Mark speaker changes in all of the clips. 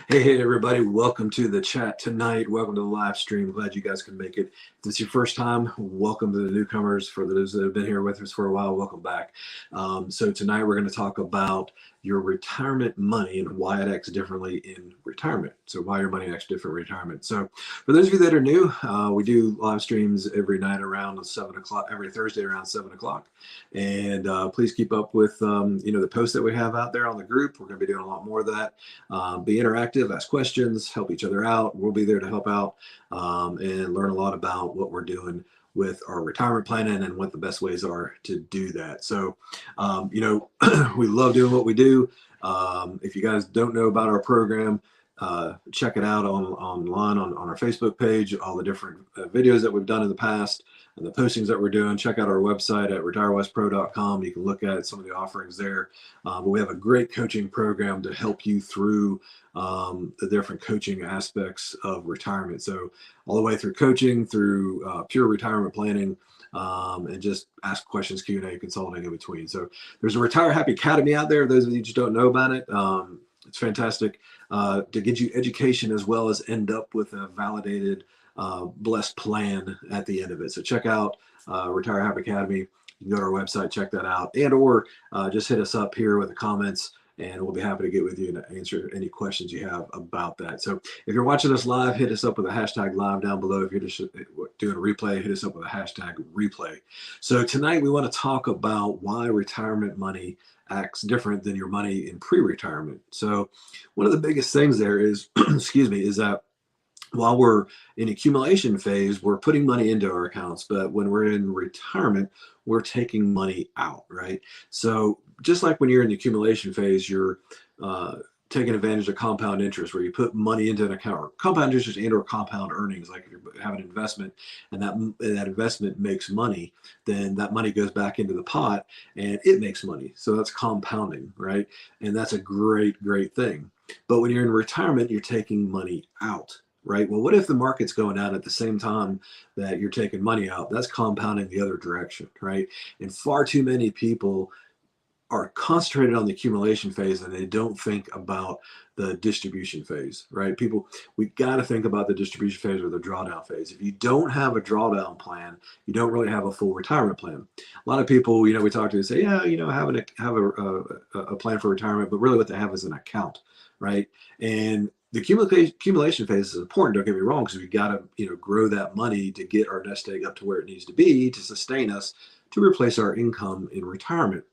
Speaker 1: Hey, everybody. Welcome to the chat tonight. Welcome to the live stream. Glad you guys can make it. If it's your first time, welcome to the newcomers. For those that have been here with us for a while, welcome back. So tonight we're going to talk about your retirement money and why it acts differently in retirement. So why your money acts different in retirement. So for those of you that are new, we do live streams every night around 7 o'clock, every Thursday around 7 o'clock. And please keep up with, the posts that we have out there on the group. We're going to be doing a lot more of that. Be interactive, ask questions, help each other out. We'll be there to help out and learn a lot about what we're doing with our retirement planning and what the best ways are to do that. So, we love doing what we do. If you guys don't know about our program, check it out online on our Facebook page, all the different videos that we've done in the past and the postings that we're doing. Check out our website at retirewestpro.com. You can look at some of the offerings there. But we have a great coaching program to help you through the different coaching aspects of retirement. So all the way through coaching, through pure retirement planning, and just ask questions, Q&A, consulting in between. So there's a Retire Happy Academy out there. Those of you who just don't know about it, it's fantastic to get you education as well as end up with a validated, blessed plan at the end of it. So check out Retire Happy Academy. You can go to our website, check that out, and or just hit us up here with the comments, and we'll be happy to get with you and answer any questions you have about that. So if you're watching us live, hit us up with a hashtag live down below. If you're just doing a replay, hit us up with a hashtag replay. So tonight we want to talk about why retirement money acts different than your money in pre-retirement. So one of the biggest things there is, excuse me, is that while we're in accumulation phase, we're putting money into our accounts, but when we're in retirement, we're taking money out, right? So just like when you're in the accumulation phase, you're taking advantage of compound interest, where you put money into an account, or compound interest and or compound earnings. Like if you have an investment and that investment makes money, then that money goes back into the pot and it makes money. So that's compounding, right? And that's a great, great thing. But when you're in retirement, you're taking money out. Right. Well, what if the market's going down at the same time that you're taking money out? That's compounding the other direction. Right. And far too many people are concentrated on the accumulation phase and they don't think about the distribution phase. Right. We got to think about the distribution phase or the drawdown phase. If you don't have a drawdown plan, you don't really have a full retirement plan. A lot of people, we talk to say, yeah, have a plan for retirement, but really what they have is an account. Right. And the accumulation phase is important, don't get me wrong, because we got to grow that money to get our nest egg up to where it needs to be to sustain us to replace our income in retirement.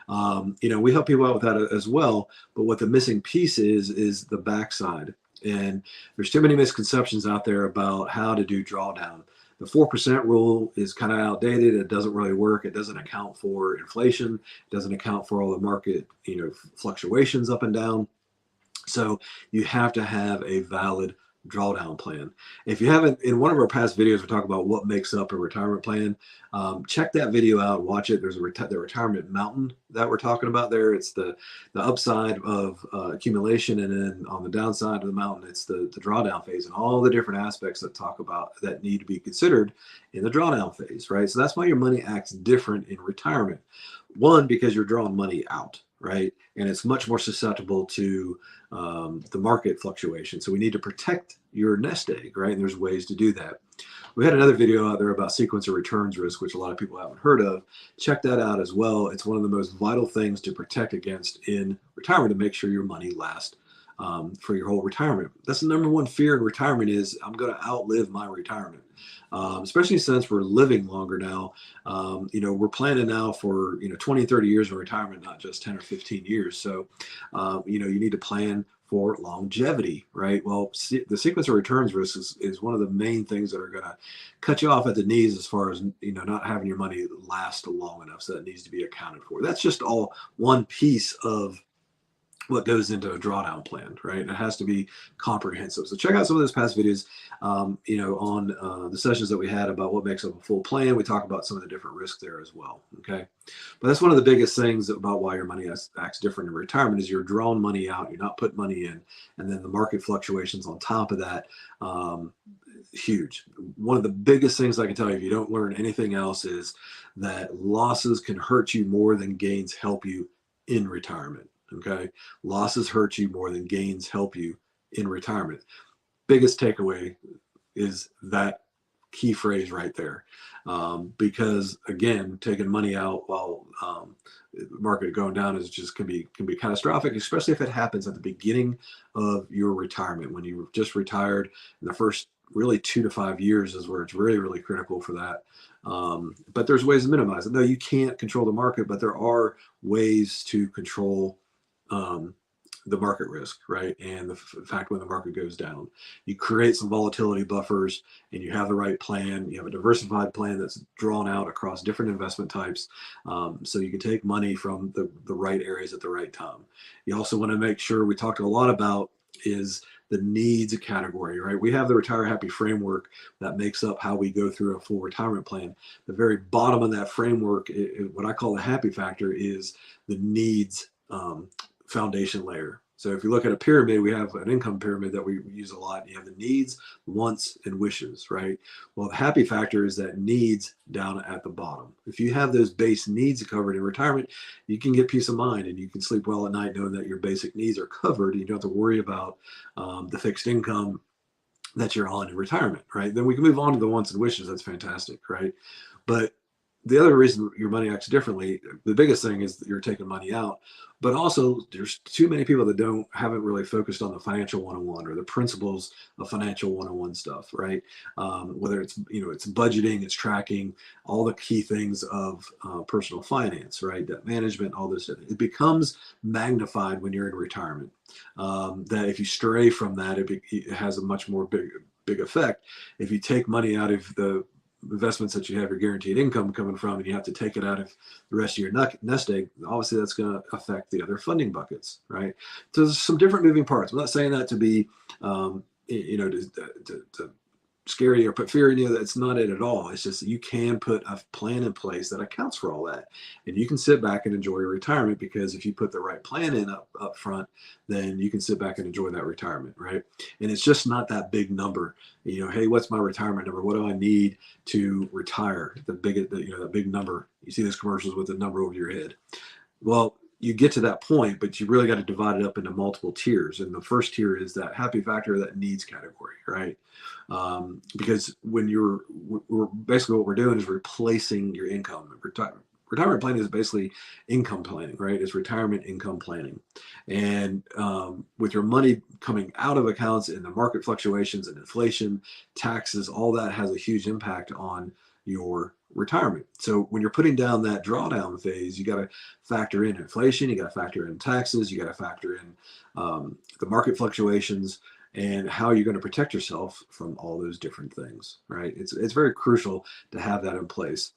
Speaker 1: We help people out with that as well, but what the missing piece is the backside. And there's too many misconceptions out there about how to do drawdown. The 4% rule is kind of outdated. It doesn't really work. It doesn't account for inflation. It doesn't account for all the market fluctuations up and down. So you have to have a valid drawdown plan. If you haven't, in one of our past videos, we talk about what makes up a retirement plan. Check that video out, watch it. There's the retirement mountain that we're talking about there. It's the upside of accumulation, and then on the downside of the mountain, it's the drawdown phase and all the different aspects that need to be considered in the drawdown phase, right? So that's why your money acts different in retirement. One, because you're drawing money out, right? And it's much more susceptible to the market fluctuation. So we need to protect your nest egg, right? And there's ways to do that. We had another video out there about sequence of returns risk, which a lot of people haven't heard of. Check that out as well. It's one of the most vital things to protect against in retirement, to make sure your money lasts for your whole retirement. That's the number one fear in retirement is I'm going to outlive my retirement. Especially since we're living longer now. We're planning now for 20, 30 years of retirement, not just 10 or 15 years. So, you need to plan for longevity, right? Well, the sequence of returns risk is one of the main things that are going to cut you off at the knees as far as, not having your money last long enough. So that needs to be accounted for. That's just all one piece of what goes into a drawdown plan, right? It has to be comprehensive. So check out some of those past videos, on the sessions that we had about what makes up a full plan. We talk about some of the different risks there as well, okay? But that's one of the biggest things about why your money acts different in retirement is you're drawing money out, you're not putting money in, and then the market fluctuations on top of that, huge. One of the biggest things I can tell you, if you don't learn anything else, is that losses can hurt you more than gains help you in retirement. Okay. Losses hurt you more than gains help you in retirement. Biggest takeaway is that key phrase right there. Because again, taking money out while market going down is just can be catastrophic, especially if it happens at the beginning of your retirement when you just retired. In the first really 2 to 5 years is where it's really critical for that. But there's ways to minimize it. No, you can't control the market, but there are ways to control the market risk, right? And the fact when the market goes down, you create some volatility buffers and you have the right plan. You have a diversified plan that's drawn out across different investment types. So you can take money from the right areas at the right time. You also want to make sure, we talked a lot about is the needs category, right? We have the Retire Happy framework that makes up how we go through a full retirement plan. The very bottom of that framework, what I call the happy factor, is the needs foundation layer. So if you look at a pyramid, we have an income pyramid that we use a lot. You have the needs, wants, and wishes, right? Well, the happy factor is that needs down at the bottom. If you have those base needs covered in retirement, you can get peace of mind and you can sleep well at night knowing that your basic needs are covered. You don't have to worry about the fixed income that you're on in retirement, right? Then we can move on to the wants and wishes. That's fantastic, right? But the other reason your money acts differently, the biggest thing is that you're taking money out, but also there's too many people that haven't really focused on the financial 101 or the principles of financial 101 stuff, right? Whether it's, it's budgeting, it's tracking, all the key things of personal finance, right? Debt management, all this, it becomes magnified when you're in retirement. That if you stray from that, it has a much more big effect. If you take money out of the investments that you have your guaranteed income coming from and you have to take it out of the rest of your nest egg, obviously that's going to affect the other funding buckets, right? So there's some different moving parts. I'm not saying that to be to scare you or put fear in you. That's not it at all. It's just that you can put a plan in place that accounts for all that, and you can sit back and enjoy your retirement, because if you put the right plan in up front, then you can sit back and enjoy that retirement, right? And it's just not that big number. Hey, what's my retirement number? What do I need to retire? The big number. You see those commercials with the number over your head. Well, you get to that point, but you really got to divide it up into multiple tiers. And the first tier is that happy factor, that needs category, right? Because when we're basically what we're doing is replacing your income. Retirement planning is basically income planning, right? It's retirement income planning. And with your money coming out of accounts and the market fluctuations and inflation, taxes, all that has a huge impact on your retirement. So when you're putting down that drawdown phase, you got to factor in inflation, you got to factor in taxes, you got to factor in the market fluctuations and how you're going to protect yourself from all those different things, right? It's very crucial to have that in place.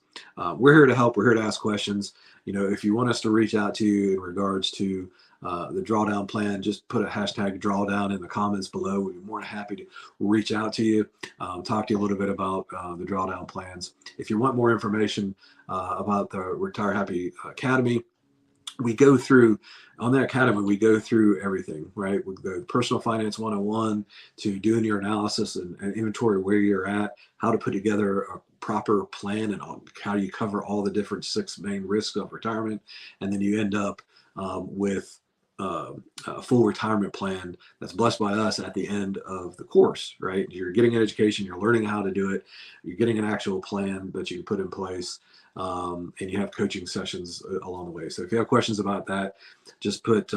Speaker 1: We're here to help. We're here to ask questions. If you want us to reach out to you in regards to the drawdown plan, just put a hashtag drawdown in the comments below. We'd be more than happy to reach out to you, talk to you a little bit about the drawdown plans. If you want more information about the Retire Happy Academy, we go through everything, right? We go personal finance 101 to doing your analysis and inventory where you're at, how to put together a proper plan and how you cover all the different 6 main risks of retirement. And then you end up with a full retirement plan that's blessed by us at the end of the course, right? You're getting an education, you're learning how to do it, you're getting an actual plan that you can put in place, and you have coaching sessions along the way. So if you have questions about that, just put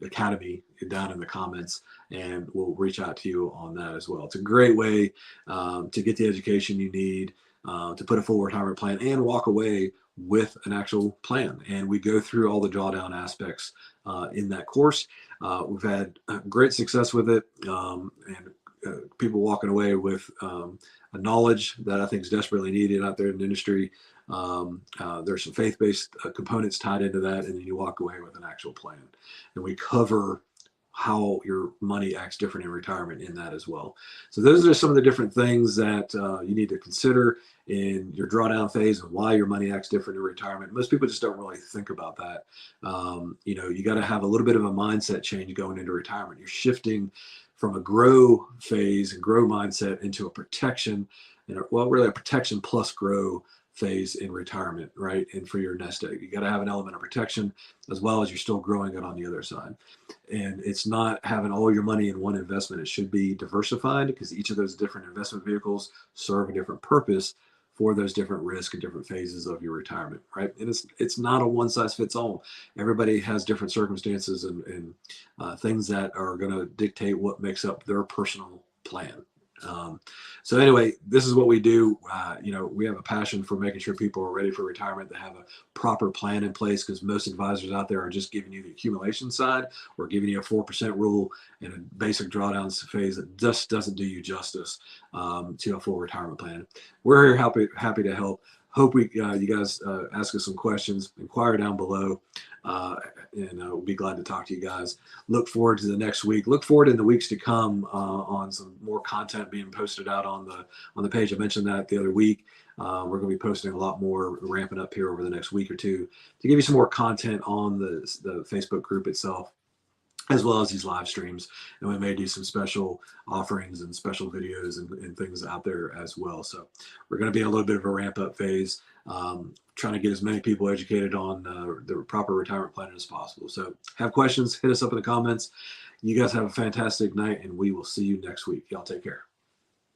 Speaker 1: Academy down in the comments and we'll reach out to you on that as well. It's a great way to get the education you need, to put a full retirement plan and walk away with an actual plan. And we go through all the drawdown aspects in that course. We've had great success with it, and people walking away with a knowledge that I think is desperately needed out there in the industry. There's some faith-based components tied into that, and then you walk away with an actual plan. And we cover how your money acts different in retirement in that as well. So those are some of the different things that you need to consider in your drawdown phase and why your money acts different in retirement. Most people just don't really think about that. You got to have a little bit of a mindset change going into retirement. You're shifting from a grow phase and grow mindset into a protection, really a protection plus grow phase in retirement, right? And for your nest egg, you got to have an element of protection as well as you're still growing it on the other side. And it's not having all your money in one investment. It should be diversified because each of those different investment vehicles serve a different purpose for those different risks and different phases of your retirement, right? And it's not a one size fits all. Everybody has different circumstances and things that are going to dictate what makes up their personal plan. So anyway, this is what we do. We have a passion for making sure people are ready for retirement. They have a proper plan in place because most advisors out there are just giving you the accumulation side or giving you a 4% rule and a basic drawdown phase that just doesn't do you justice to a full retirement plan. We're here happy to help. Hope you guys ask us some questions, inquire down below, and we'll be glad to talk to you guys. Look forward to the next week. Look forward in the weeks to come on some more content being posted out on the page. I mentioned that the other week. We're going to be posting a lot more, ramping up here over the next week or two to give you some more content on the Facebook group itself, as well as these live streams. And we may do some special offerings and special videos and things out there as well. So we're going to be in a little bit of a ramp up phase, trying to get as many people educated on the proper retirement planning as possible. So have questions, hit us up in the comments. You guys have a fantastic night, and we will see you next week. Y'all take care.